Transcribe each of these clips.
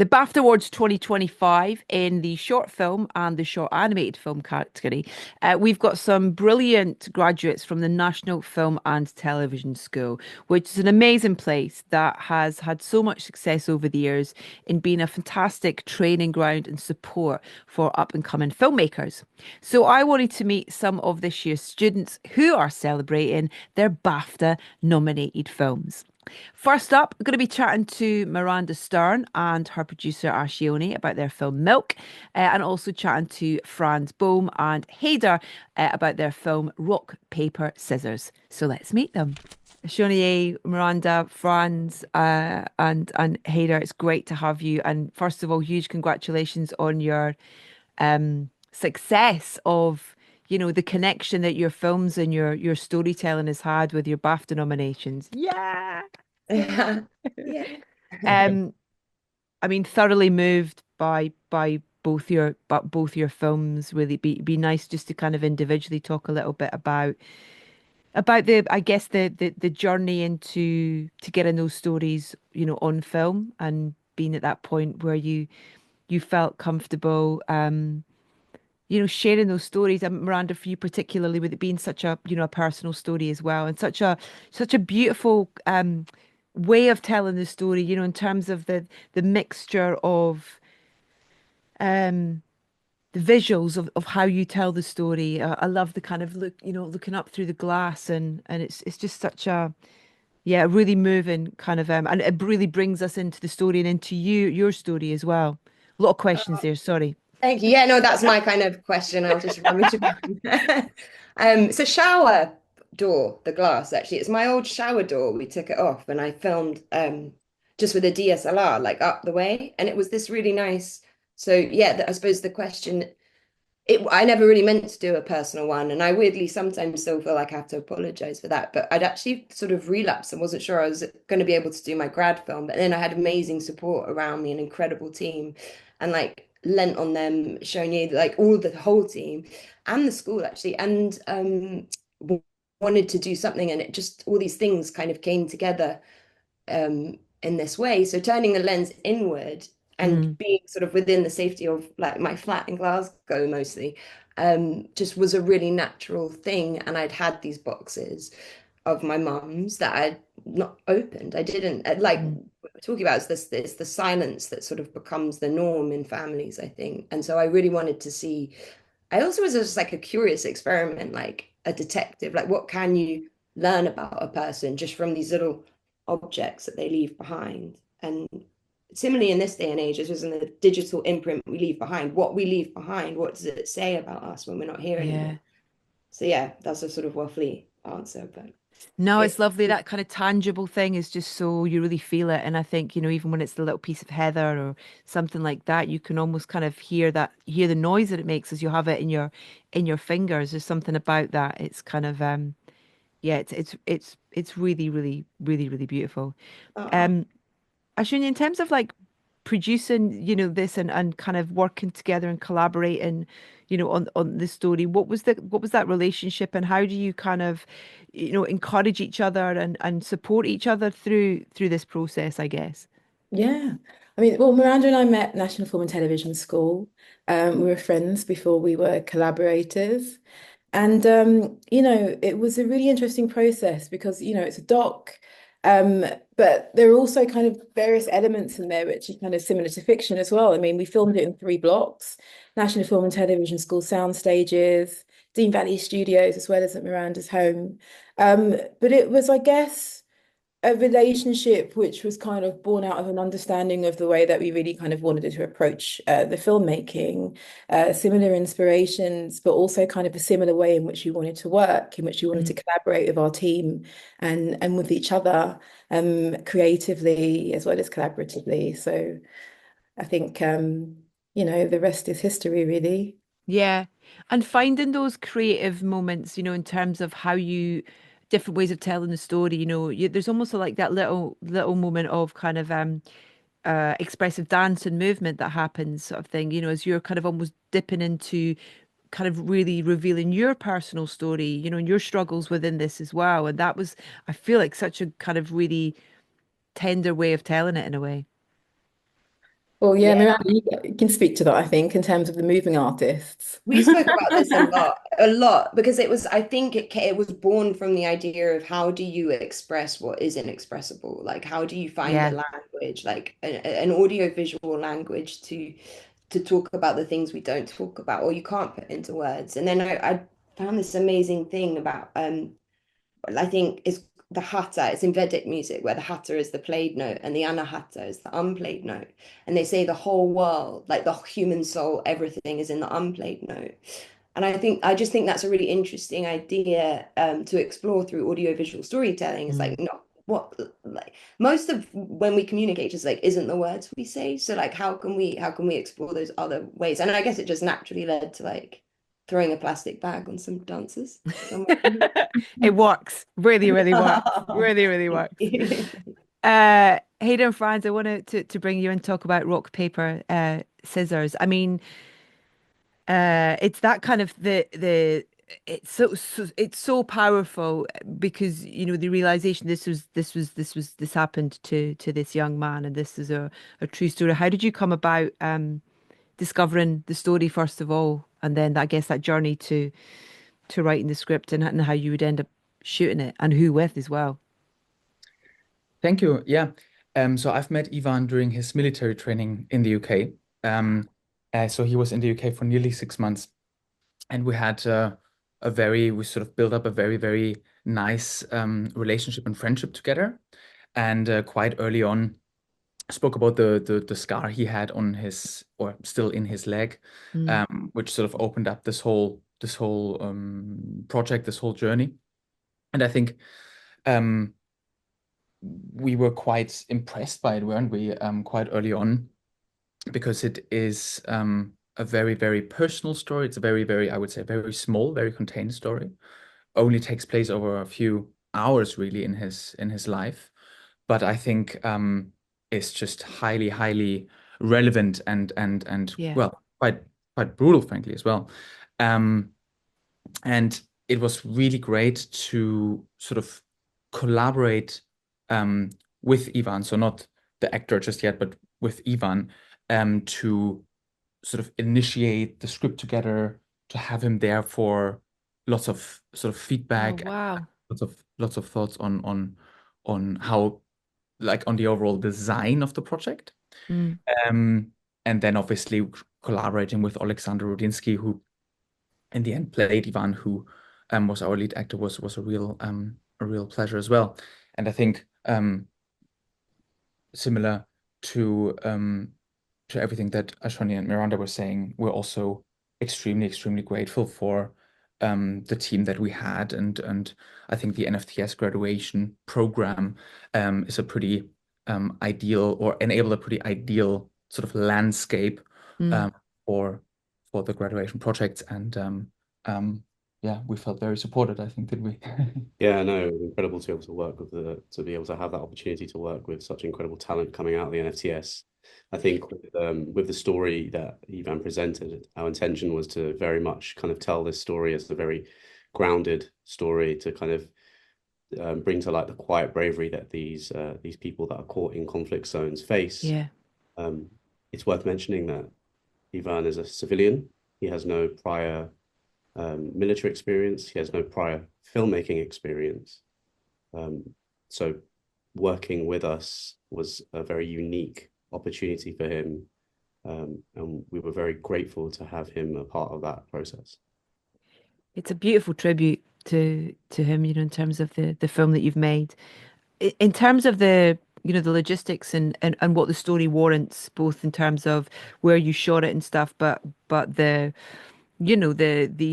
the BAFTA Awards 2025 in the short film and the short animated film category. We've got some brilliant graduates from the National Film and Television School, which is an amazing place that has had so much success over the years in being a fantastic training ground and support for up and coming filmmakers. So I wanted to meet some of this year's students who are celebrating their BAFTA nominated films. First up, I'm going to be chatting to Miranda Stern and her producer Ashioni about their film Milk, and also chatting to Franz Bohm and Hader about their film Rock, Paper, Scissors. So let's meet them. Ashioni, Miranda, Franz, and Hader, it's great to have you. And first of all, huge congratulations on your success of the connection that your films and your storytelling has had with your BAFTA nominations. Yeah. Yeah. Yeah. Um, I mean, thoroughly moved by both your films. Really, be nice just to kind of individually talk a little bit about the I guess the journey into to getting those stories, on film and being at that point where you felt comfortable, sharing those stories. And Miranda, for you particularly, with it being such a personal story as well, and such a beautiful way of telling the story, in terms of the mixture of um the visuals of how you tell the story. I love the kind of looking up through the glass, and it's just such a yeah, really moving kind of and it really brings us into the story and into your story as well. A lot of questions Oh, there, sorry. thank you. Yeah, no, that's my kind of question. I'll just rummage around. It's a shower door, the glass, actually. It's my old shower door. We took it off and I filmed just with a DSLR, like up the way. And it was this really nice. So yeah, I suppose the question, I never really meant to do a personal one. And I weirdly sometimes still feel like I have to apologize for that. But I'd actually sort of relapsed and wasn't sure I was going to be able to do my grad film. But then I had amazing support around me, an incredible team, and like lent on them, showing you like all the whole team and the school actually. And wanted to do something. And it just, all these things kind of came together in this way. So turning the lens inward and Mm, being sort of within the safety of like my flat in Glasgow mostly, just was a really natural thing. And I'd had these boxes of my mum's that I'd not opened. I didn't like mm. what we're talking about is this, it's the silence that sort of becomes the norm in families, I think. And so I really wanted to see. I also was just like a curious experiment, like a detective, like what can you learn about a person just from these little objects that they leave behind. And similarly, in this day and age, this was in the digital imprint we leave behind. What we leave behind, what does it say about us when we're not here Yeah. anymore? So yeah, that's a sort of waffly answer, but No, it's it's lovely. That kind of tangible thing is just so you really feel it. And I think, even when it's the little piece of heather or something like that, you can almost kind of hear the noise that it makes as you have it in your fingers. There's something about that. It's kind of yeah, it's really, really, really, really beautiful. uh, Um Ashwini, in terms of like producing, this and kind of working together and collaborating, on this story, what was that relationship and how do you kind of, encourage each other and support each other through this process, I guess? Yeah. I mean, well, Miranda and I met National Film and Television School. We were friends before we were collaborators. And it was a really interesting process because, it's a doc, um, but there are also kind of various elements in there which are kind of similar to fiction as well. I mean, we filmed it in three blocks: National Film and Television School sound stages, Dean Valley Studios, as well as at Miranda's home. But it was, I guess, a relationship which was kind of born out of an understanding of the way that we really kind of wanted to approach the filmmaking, similar inspirations, but also kind of a similar way in which we wanted to work, in which we wanted to Mm. collaborate with our team and with each other, creatively as well as collaboratively. So I think the rest is history, really. Yeah. And finding those creative moments, in terms of how you different ways of telling the story, there's almost like that little moment of kind of expressive dance and movement that happens, sort of thing, as you're kind of almost dipping into kind of really revealing your personal story, and your struggles within this as well. And that was, I feel like, such a kind of really tender way of telling it in a way. Well, yeah, Yeah. Miranda, you can speak to that, I think, in terms of the moving artists. We spoke about this a lot, because it was, I think it was born from the idea of how do you express what is inexpressible? Like, how do you find a Yeah. language, like an audio-visual language to talk about the things we don't talk about or you can't put into words? And then I found this amazing thing about I think is the hata. It's in Vedic music where the hata is the played note and the anahata is the unplayed note. And they say the whole world, like the human soul, everything is in the unplayed note. And I just think that's a really interesting idea to explore through audiovisual storytelling. It's like, Mm. no, what, like most of when we communicate is like isn't the words we say. So like how can we explore those other ways? And I guess it just naturally led to like throwing a plastic bag on some dancers somewhere. It works. Really, really works. Really, really works. Hayden, Franz, I wanted to bring you and talk about rock, paper, scissors. I mean, it's that kind of the it's so powerful because the realization this happened to this young man and this is a true story. How did you come about discovering the story first of all, and then I guess that journey to writing the script and how you would end up shooting it and who with as well? Thank you. Yeah. So I've met Ivan during his military training in the UK. So he was in the UK for nearly 6 months, and we sort of built up a very, very nice relationship and friendship together. And quite early on, spoke about the scar he had on his, or still in his leg, Mm. which sort of opened up this whole project, this whole journey. And I think um, we were quite impressed by it, weren't we? Quite early on, because it is a very, very personal story. It's a very, very, I would say, very small, very contained story. Only takes place over a few hours, really, in his life. But I think it's just highly, highly relevant and Yeah. well, quite brutal, frankly, as well. Um, and it was really great to sort of collaborate um, with Ivan, so not the actor just yet, but with Ivan, to sort of initiate the script together, to have him there for lots of sort of Oh, feedback, wow. lots of thoughts on how, like, on the overall design of the project. Mm. Um, and then obviously collaborating with Alexander Rudinsky, who in the end played Ivan, who was our lead actor, was a real pleasure as well. And I think similar to everything that Ashwani and Miranda were saying, we're also extremely, extremely grateful for the team that we had, and I think the NFTS graduation program is a pretty ideal, or enabled a pretty ideal sort of landscape Mm. um, for for the graduation projects, and yeah, we felt very supported, I think, did we? Yeah, no, incredible to be able to work to be able to have that opportunity to work with such incredible talent coming out of the NFTS. I think with the story that Ivan presented, our intention was to very much kind of tell this story as a very grounded story to kind of bring to light the quiet bravery that these people that are caught in conflict zones face. Yeah. Um, it's worth mentioning that Ivan is a civilian. He has no prior military experience. He has no prior filmmaking experience. So working with us was a very unique opportunity for him. And we were very grateful to have him a part of that process. It's a beautiful tribute to him, in terms of the film that you've made. In terms of the logistics and what the story warrants, both in terms of where you shot it and stuff, but the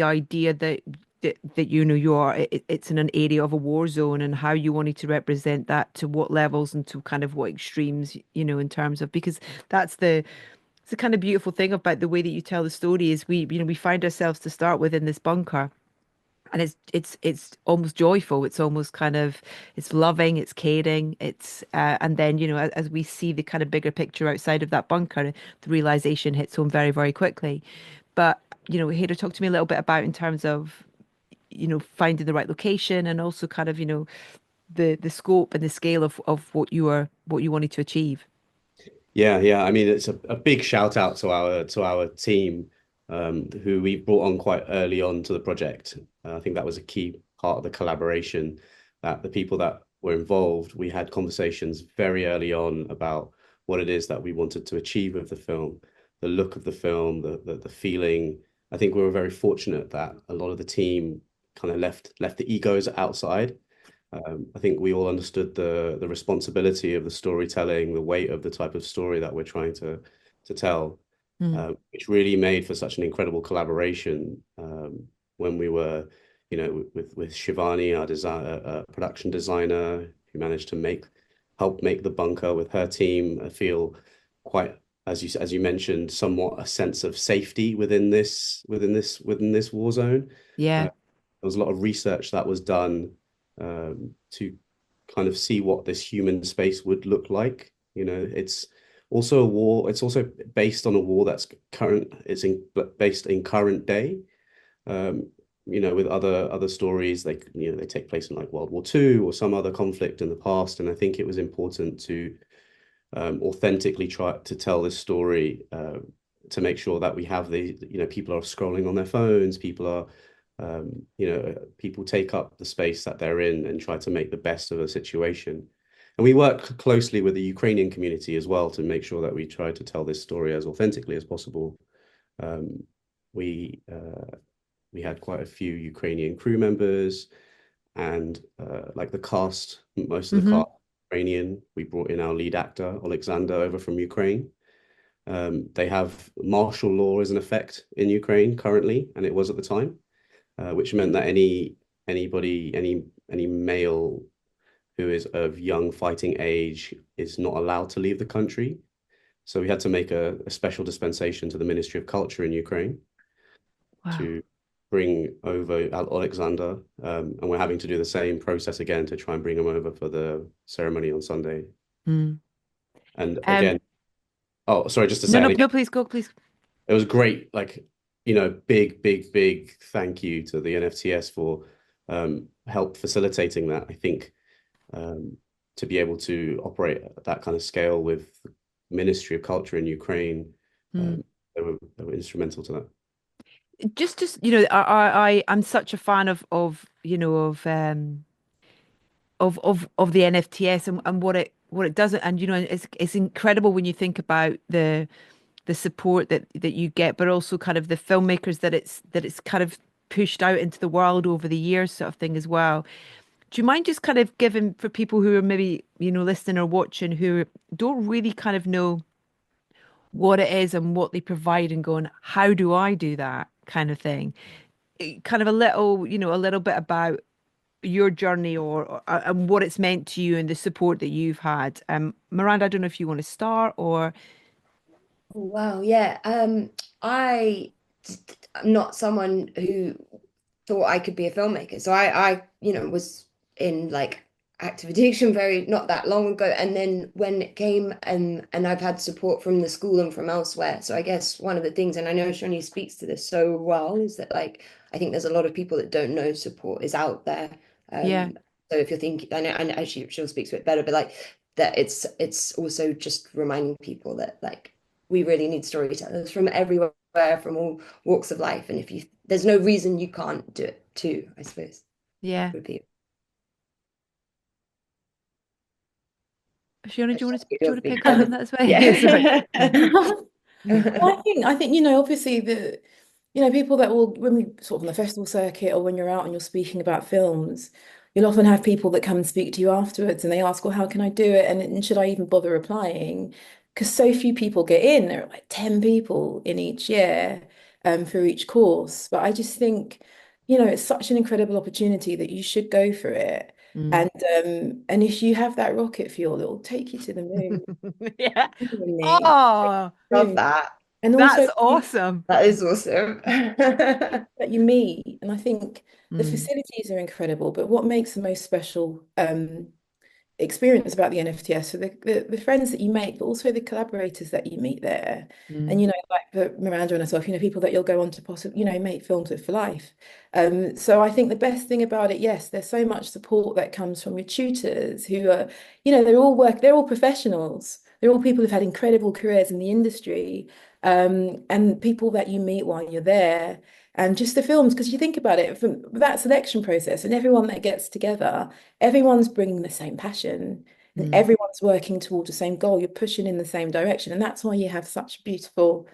idea that it's in an area of a war zone, and how you wanted to represent that, to what levels and to kind of what extremes, in terms of, because that's the kind of beautiful thing about the way that you tell the story is we find ourselves to start with in this bunker. And it's almost joyful. It's almost kind of, it's loving, it's caring, and then as we see the kind of bigger picture outside of that bunker, the realization hits home very, very quickly. But Hader, talk to me a little bit about, in terms of finding the right location, and also kind of the scope and the scale of what you wanted to achieve. Yeah. I mean, it's a big shout out to our team, who we brought on quite early on to the project. I think that was a key part of the collaboration. That the people that were involved, we had conversations very early on about what it is that we wanted to achieve with the film, the look of the film, the feeling. I think we were very fortunate that a lot of the team kind of left the egos outside. I think we all understood the responsibility of the storytelling, the weight of the type of story that we're trying to tell, Mm. which really made for such an incredible collaboration, when we were, with Shivani, our production designer, who managed to help make the bunker with her team feel quite, as you mentioned, somewhat a sense of safety within this war zone. Yeah. There was a lot of research that was done, to kind of see what this human space would look like. It's also a war. It's also based on a war that's current. Based in current day. Um, with other stories, like they take place in like World War II or some other conflict in the past. And I think it was important to authentically try to tell this story, to make sure that we have people are scrolling on their phones, people take up the space that they're in and try to make the best of a situation. And we work closely with the Ukrainian community as well to make sure that we try to tell this story as authentically as possible. Um, we we had quite a few Ukrainian crew members, and like the cast, most of the Hmm. cast Ukrainian. We brought in our lead actor, Alexander, over from Ukraine. They have martial law is in effect in Ukraine currently, and it was at the time, which meant that any male who is of young fighting age is not allowed to leave the country. So we had to make a special dispensation to the Ministry of Culture in Ukraine Wow. to bring over Alexander, and we're having to do the same process again to try and bring him over for the ceremony on Sunday. Mm. And Um, again, oh, sorry, just to no, say, no, and again, no, please go, please. it was great. Like, big thank you to the NFTS for help facilitating that. I think, to be able to operate at that kind of scale with the Ministry of Culture in Ukraine, Mm. um, they were instrumental to that. I'm such a fan of the NFTS and what it does, and it's incredible when you think about the support that you get, but also kind of the filmmakers that it's kind of pushed out into the world over the years, sort of thing as well. Do you mind just kind of giving for people who are maybe listening or watching who don't really kind of know what it is and what they provide and going, how do I do that kind of thing? Kind of a little bit about your journey or and what it's meant to you and the support that you've had. Miranda, I don't know if you want to start or Oh, wow, yeah. I'm not someone who thought I could be a filmmaker. So I was in like active addiction very not that long ago. And then when it came and I've had support from the school and from elsewhere. So I guess one of the things, and I know Shani speaks to this so well, is that like I think there's a lot of people that don't know support is out there. yeah, So if you're thinking, I know actually she'll speak to it better, but like that it's also just reminding people that like we really need storytellers from everywhere, from all walks of life. And if you there's no reason you can't do it too, I suppose. yeah. Would be Fiona, do you want to do you your want to pick up speaker. on that as well? Yeah, sorry. Yeah. I think, obviously people that will, when we sort of on the festival circuit or when you're out and you're speaking about films, you'll often have people that come and speak to you afterwards and they ask, well, how can I do it? And should I even bother applying? Because so few people get in. There are like 10 people in each year for each course. But I just think, it's such an incredible opportunity that you should go for it. Mm. And if you have that rocket fuel, it will take you to the moon. Yeah. Genuinely. Oh, Love that. And also that's awesome. That is awesome. that you meet. And I think the Mm, facilities are incredible, but what makes the most special experience about the NFTS are the friends that you make, but also the collaborators that you meet there. And mm, like for Miranda and herself, people that you'll go on to possibly, make films with for life. So I think the best thing about it, yes, there's so much support that comes from your tutors who are, they're all professionals. They're all people who've had incredible careers in the industry, and people that you meet while you're there. And just the films, because you think about it, from that selection process and everyone that gets together, everyone's bringing the same passion and everyone's working towards the same goal. You're pushing in the same direction. And that's why you have such a beautiful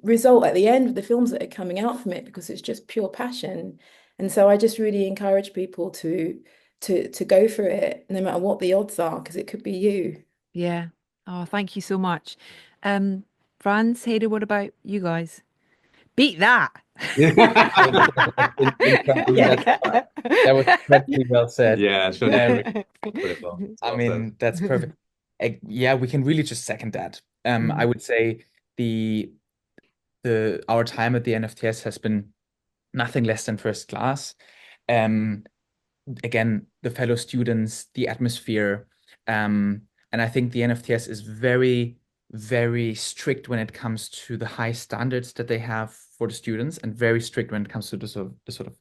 result at the end of the films that are coming out from it, because it's just pure passion. And so I just really encourage people to go for it, no matter what the odds are, because it could be you. Yeah. Oh, thank you so much. Franz, Hader, what about you guys? Beat that. That was incredibly well said. Yeah, sure. Um, Put it well. I Well mean, said. that's perfect. Yeah, we can really just second that. I would say our time at the NFTS has been nothing less than first class. Again, the fellow students, the atmosphere, and I think the NFTS is very, very strict when it comes to the high standards that they have for the students, and very strict when it comes to the sort of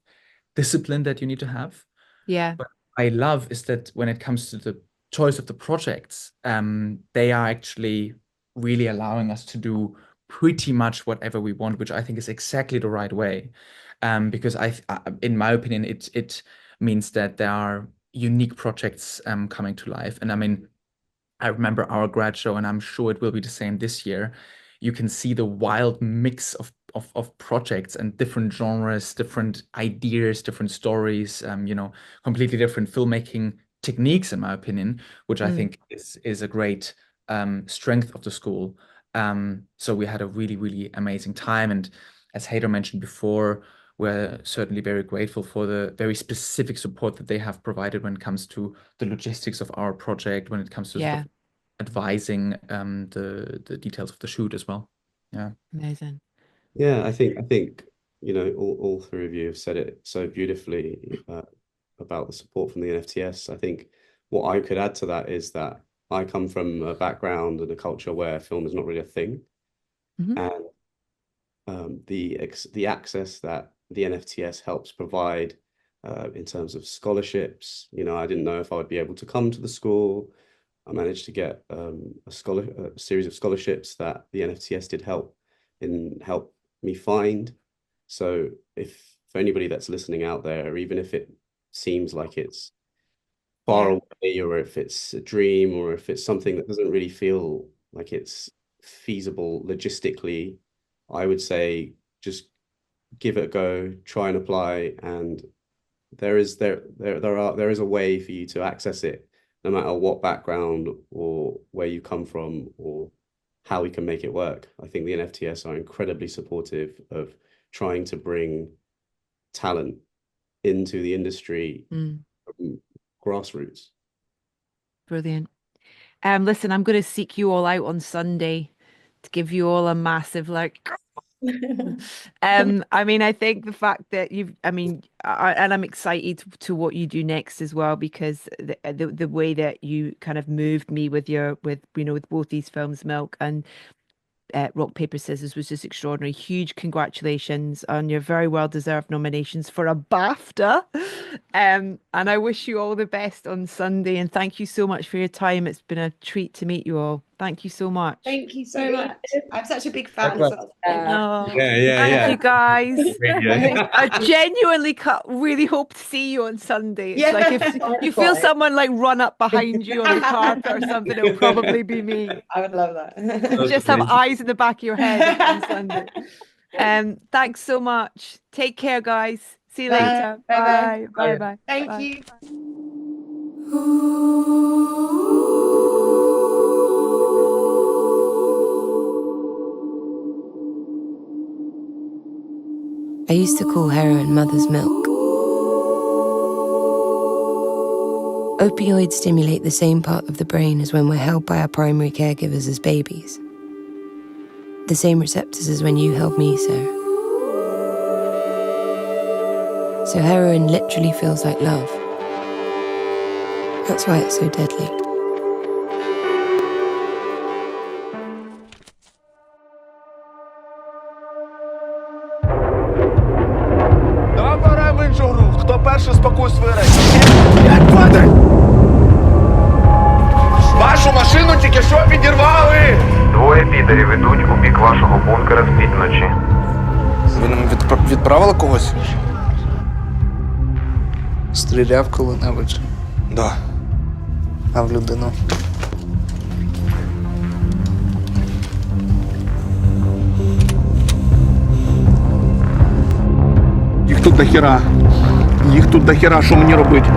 discipline that you need to have. Yeah. What I love is that when it comes to the choice of the projects, they are actually really allowing us to do pretty much whatever we want, which I think is exactly the right way. Because in my opinion, it means that there are unique projects coming to life. And I mean, I remember our grad show, and I'm sure it will be the same this year. You can see the wild mix of projects and different genres, different ideas, different stories, completely different filmmaking techniques, in my opinion, which I think is a great strength of the school. So we had a really, really amazing time. And as Hader mentioned before, we're certainly very grateful for the very specific support that they have provided when it comes to the logistics of our project, when it comes to sort of advising the details of the shoot as well. Yeah. Amazing. Yeah, I think all three of you have said it so beautifully about the support from the NFTS. I think what I could add to that is that I come from a background and a culture where film is not really a thing, and the access that the NFTS helps provide in terms of scholarships. I didn't know if I would be able to come to the school. I managed to get a series of scholarships that the NFTS did help me find. So for anybody that's listening out there, even if it seems like it's far away, or if it's a dream, or if it's something that doesn't really feel like it's feasible logistically, I would say just give it a go, try and apply, and there is a way for you to access it, no matter what background or where you come from or how we can make it work. I think the NFTS are incredibly supportive of trying to bring talent into the industry from grassroots. Brilliant. Listen, I'm going to seek you all out on Sunday to give you all a massive I mean, I think the fact that and I'm excited to what you do next as well, because the way that you kind of moved me with both these films, Milk and Rock, Paper, Scissors, was just extraordinary. Huge congratulations on your very well-deserved nominations for a BAFTA. And I wish you all the best on Sunday. And thank you so much for your time. It's been a treat to meet you all. Thank you so much. Thank you so much. I'm such a big fan. Thank you, guys. I genuinely really hope to see you on Sunday. It's like if you feel someone like run up behind you on the carpet or something, it'll probably be me. I would love that. Just have eyes in the back of your head on Sunday. Thanks so much. Take care, guys. See you later. Bye. Bye. Thank you. I used to call heroin mother's milk. Opioids stimulate the same part of the brain as when we're held by our primary caregivers as babies. The same receptors as when you held me, Sarah. So heroin literally feels like love. That's why it's so deadly. Давай пора в іншу гру. Хто перший спакує свої речі? Як падай! Ваш Нашу машину тільки що підірвали! Двоє підерів ідуть у бік вашого бункера з півночі. Ви нам відправили когось? Стріляв коли-небудь? Да. А в людину? Їх тут до хіра. Їх тут до хіра, що мені робити?